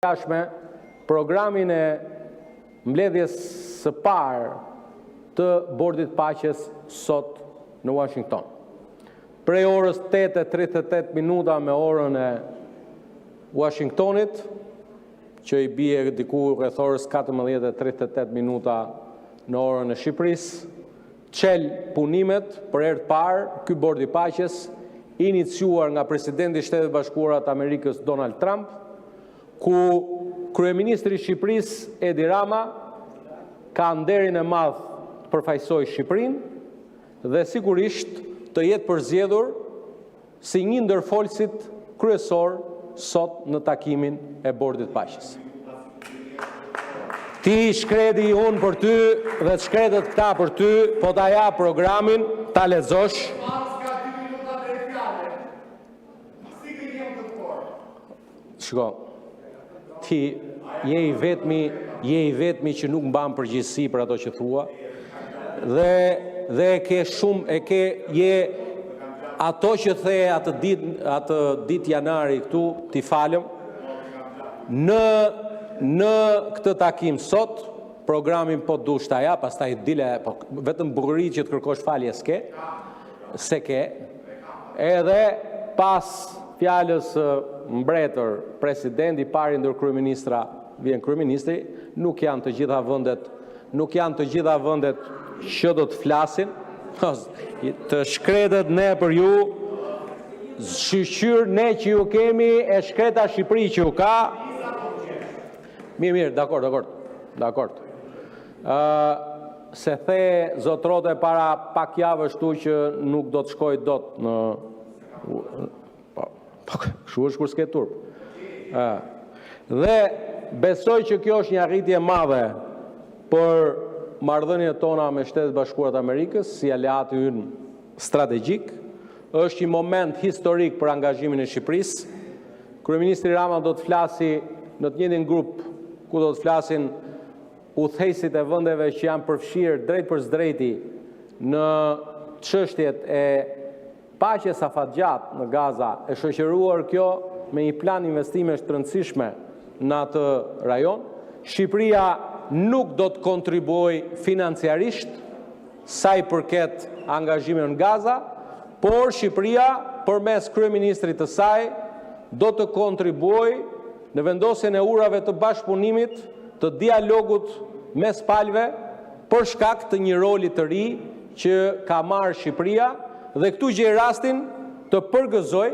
Jashme programin e mbledhjes së parë të Bordit Paqes sot në Washington. Prej orës 8:38 minuta me orën e Washingtonit, që i bie diku rreth orës 14:38 minuta në orën e Shqipërisë, çel punimet për herë të parë ky Bordi i Paqes, iniciuar nga presidenti i Shtetit Bashkuar të Amerikës Donald Trump, ku kryeministri i Shqipërisë Edi Rama ka nderin e madh të përfaqësojë Shqipërinë dhe sigurisht të jetë përzgjedhur si një ndër folësit kryesor sot në takimin e Bordit të Paqes. Ti shkreti unë për ty dhe të shkretet këta për ty, po ta jap programin, ta lexosh. Shko, ti je i vetmi që nuk mban përgjegjësi për ato që thua, dhe ke shumë, ato që the atë ditë janari këtu, ti falem, në këtë takim sot, programin po dush ta jap, pastaj dile, vetëm bukurit që të kërkosh falje se ke, edhe pas fjalës mbretër, presidenti, pari ndër kryeministra, vjen kryeministri, nuk janë të gjitha vendet që do të flasin, të shkretet ne për ju, shqyr ne që ju kemi, e shkreta Shqipëri që ju ka. Mirë, dakord. Se the zotrote para pak javësh tu që nuk do të shkoj dot në... Kështu është kur s'ke turp. Dhe besoj që kjo është një arritje madhe për marrëdhëniet tona me Shtetet Bashkuara të Amerikës, si aleati ynë strategjik. Është një moment historik për angazhimin e Shqipërisë. Kryeministri Rama do të flasi në të njëjtin grup ku do të flasin udhëheqësit e vendeve që janë përfshirë drejt për drejti në çështjet e paqes afatgjat në Gaza, e shoqëruar kjo me një plan investimesh të rëndësishme në atë rajon. Shqipëria nuk do të kontribuojë financiarisht sa i përket angazhimit në Gaza, por Shqipëria përmes kryeministrit të saj do të kontribuojë në vendosjen e urave të bashkëpunimit, të dialogut mes palëve për shkak të një roli të ri që ka marrë Shqipëria. Dhe këtu gjej rastin të përgëzoj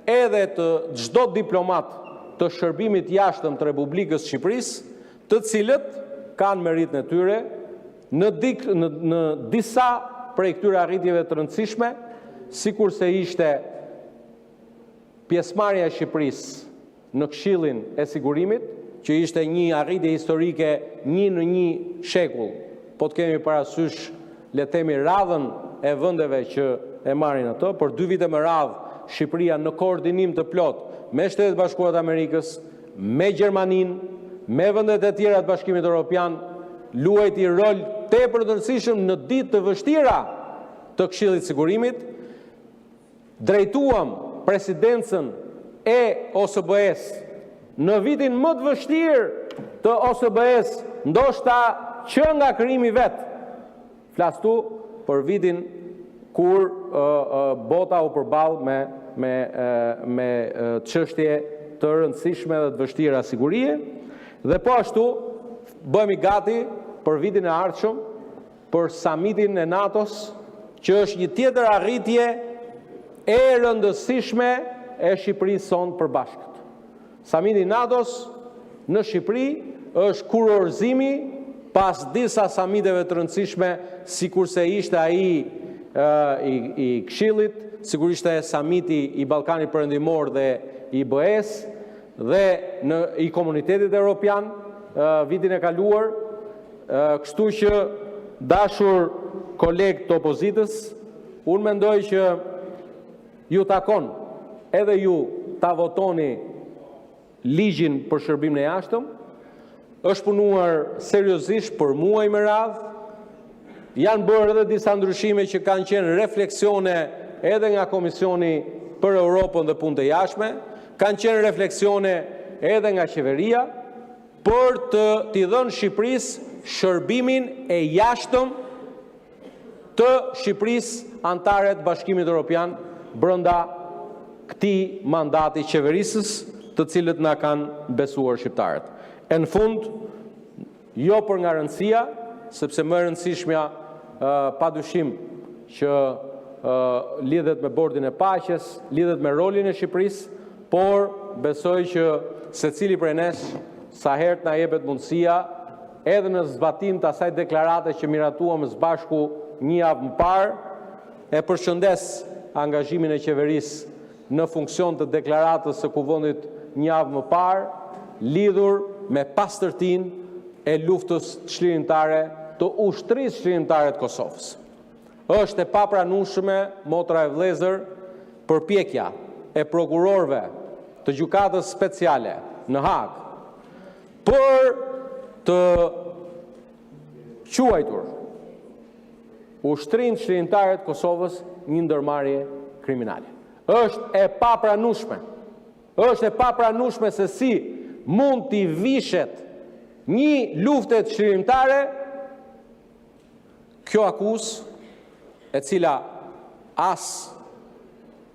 edhe të çdo diplomat të shërbimit jashtëm të Republikës Shqipërisë, të cilët kanë meritën e tyre në disa prej këtyre arritjeve të rëndësishme, sikurse ishte pjesëmarrja e Shqipërisë në Këshillin e Sigurimit, që ishte një arritje historike 1 në 1 shekull, po të kemi parasysh le të themi radhën e vendeve që e marrin ato, për 2 vite me radhë Shqipëria në koordinim të plot me Shtetet Bashkuara të Amerikës, me Gjermaninë, me vendet e tjera të Bashkimit Evropian, luajti rol tepër të rëndësishëm në ditë të vështira të Këshillit të Sigurimit. Drejtuam presidencën e OSBE-s në vitin më të vështirë të OSBE-s, ndoshta që nga krijimi vet. Flastu për vitin kur bota u përball me çështje të rëndësishme dhe të vështira sigurie, dhe po ashtu bëhemi gati për vitin e ardhshëm, për summitin e NATO-s, që është një tjetër arritje e rëndësishme e Shqipërisë sonë përbashkët. Summiti i NATO-s në Shqipëri është kurorëzimi pas disa summiteve të rëndësishme, sikurse ishte ai i Këshillit, sigurisht e samiti i Ballkanit Perëndimor dhe i BE-s dhe i Komunitetit Evropian vitin e kaluar. Kështu që dashur kolegë të opozitës, unë mendoj që ju takon edhe ju ta votoni ligjin për shërbimin e jashtëm. Është punuar seriozisht për muaj me radhë. Janë bërë edhe disa ndryshime që kanë qenë refleksione edhe nga Komisioni për Europën dhe Punët e Jashtme, kanë qenë refleksione edhe nga qeveria për t'i dhënë Shqipërisë shërbimin e jashtëm të Shqipërisë antare të Bashkimit Evropian brenda këtij mandati qeverisës, të cilët na kanë besuar shqiptarët. E në fund, jo për nga rëndësia, sepse më e rëndësishmja padyshim që lidhet me bordin e paqes, lidhet me rolin e Shqipërisë, por besoj që secili prej nesh sa herë na jepet mundësia, edhe në zbatim të asaj deklarate që miratuam së bashku një javë më parë, e përshëndes angazhimin e qeverisë në funksion të deklaratës së Kuvendit një javë më parë, lidhur me pastërtinë e luftës çlirimtare të ushtrisë çlirimtare të Kosovës. Është e papranueshme, motra e vëllezër, përpjekja e prokurorëve të gjykatës speciale në Hag për të quajtur ushtrinë çlirimtare të Kosovës një ndërmarrje kriminale. Është e papranueshme. Është e papranueshme se si mund t'i vishet një lufte çlirimtare kjo akuzë, e cila as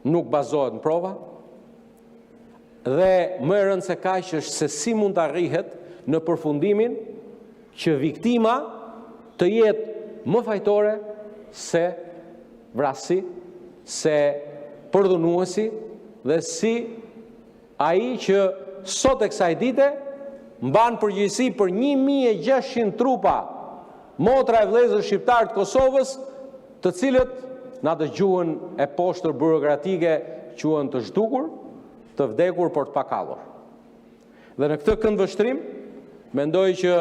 nuk bazohet në prova, dhe më e rëndë se kaq është se si mund të arrihet në përfundimin që viktima të jetë më fajtore se vrasi, se përdhunuesi dhe si ai që sot e kësaj dite mban përgjegjësi për 1600 trupa motra e vëllezër shqiptar të Kosovës, të cilët na dëgjuan e poshtër burokratike quhen të zhdukur, të vdekur por të pakallur. Dhe në këtë këndvështrim mendoj që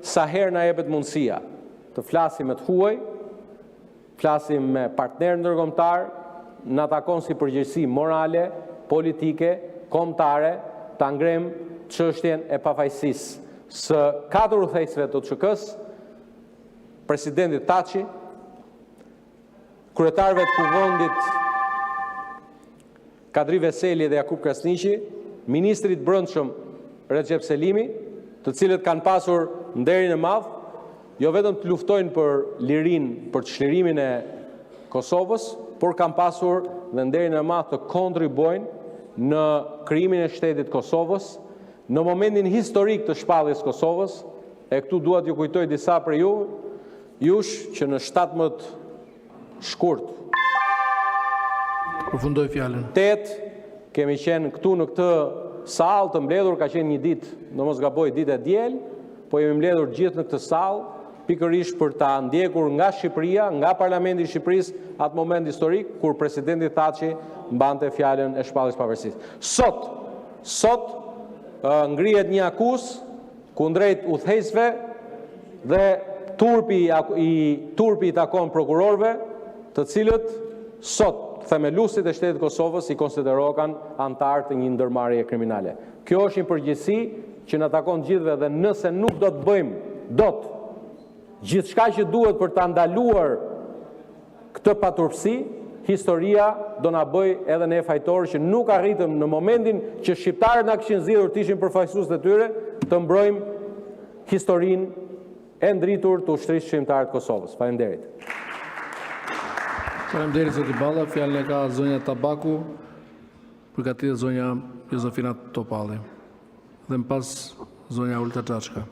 sa herë na jepet mundësia të flasim me të huaj, flasim me partnerë ndërkombëtar, na takon si përgjegjësi morale, politike, kombëtare, ta ngrem çështjen e pafajësisë së 4 udhëheqësve të TSHK-s, presidentit Taçi, kryetarëve të Kuvendit Kadri Veseli dhe Jakub Krasniqi, ministrit brendshëm Recep Selimi, të cilët kanë pasur nderin e madh, jo vetëm të luftojnë për lirinë, për çlirimin e Kosovës, por kanë pasur dhe nderin e madh të kontribuojnë në krijimin e shtetit Kosovës, në momentin historik të shpalljes Kosovës, e këtu dua t'ju kujtoj disa për jush që në 17 shkurt. Përfundoj fjalën. 8 kemi qenë këtu në këtë sallë të mbledhur, ka qenë një ditë, në mos gaboj, ditë e diel, po jemi mbledhur gjithë në këtë sallë, pikërisht për ta ndjekur nga Shqipëria, nga Parlamenti i Shqipërisë, atë moment historik kur presidenti Taçi mbante fjalën e shpalljes pavarësisë. Sot ngrihet një akuzë kundrejt udhëheqësve dhe turpi i takon prokurorëve, të cilët sot themeluesit e shtetit Kosovës i konsiderohen antar të një ndërmarrjeje kriminale. Kjo është një përgjegjësi që na takon gjithëve dhe nëse nuk do të bëjmë gjithçka që duhet për ta ndaluar këtë paturpsi, historia do na bëj edhe ne fajtorë që nuk arritëm në momentin që shqiptarët na kishin zgjedhur të ishin përfaqësues të tyre, të mbrojmë historinë e ndritur të ushtrisë shqiptare të Kosovës. Faleminderit. Faleminderit zoti Balla, fjalën e ka zonja Tabaku, përgatitet zonja Jozefina Topalli. Dhe më pas zonja Ulta Çaçka.